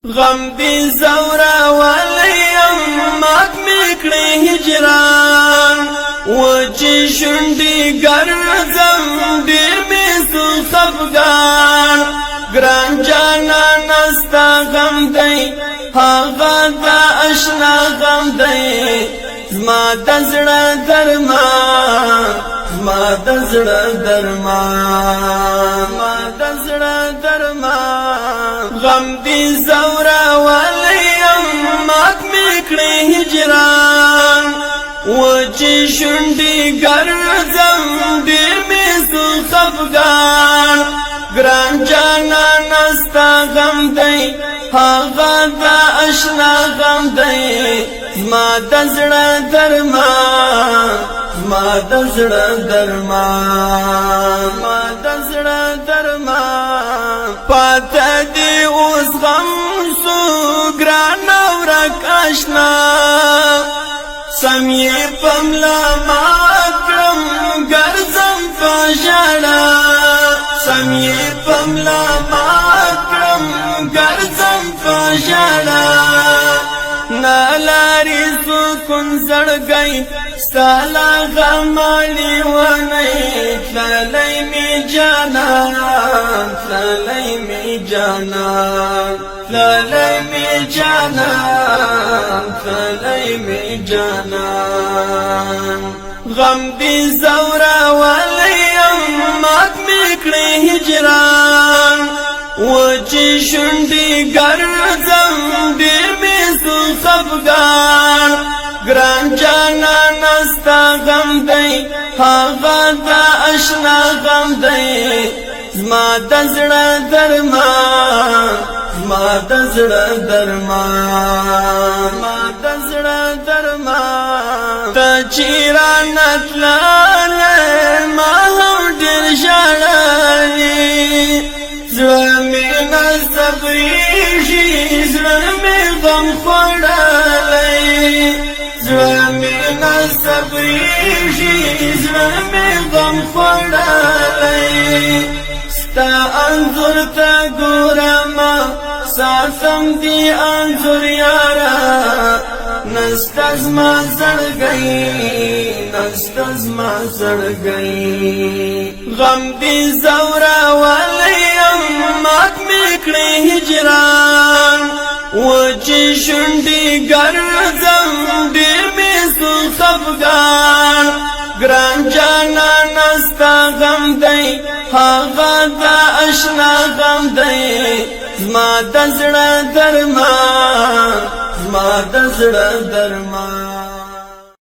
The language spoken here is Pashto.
غم دی زورا ولیم مات میکڑی هجران وچی شنڈی گرزم دیر میسو خفگان گران جانا نستا غم دی هاغا دا اشنا غم دی زما دزڑا درمان زما دزڑا درمان زما دزڑا درمان غم دی زورا ولیم مات میکڑی هجران وچی شنڈی گرزم دیر میسو خفگان گران جانا نستا غم دی هاغا دا اشنا غم دی زما دزڑا درمان زما دزڑا درمان زما دزڑا درمان پاتا دی اوس غم سو گران ورک اشنا سمی پملا ماکرم گرزم پاشانا سمی پملا ماکرم گرزم پاشانا نالاری سکن زڑ گئی ستالا غمالی ونئی تلالی می جانا تلالی می جانا تلالی می جانا تلالی می جانا غم دی زورا ولیم مات میکڑی هجران وچی شنڈی گرزم دیر میسو خفگان گران جانا نستا غم دی هاغا دا اشنا غم دی زما دزڑا درمان زما دزڑا درمان زما دزڑا درمان تا چیرانت لاله ما هم دیر شاڑالی زرمی نصبریشی زرمی غم خوڑالی زرمی نصبریشی زرمی غم خوڑالی ستا انظر تا گورما ساتم دی انظر یارا نستاز ما زڑ گئی نستاز ما زڑ گئی غم دی زورا ولیم مات میکڑی هجران وچی شنڈی گرزم دیر میسو خفگان گران جانا نستا غم دی هاغا دا اشنا غم دی زما دزڑا درمان زما دزڑا درمان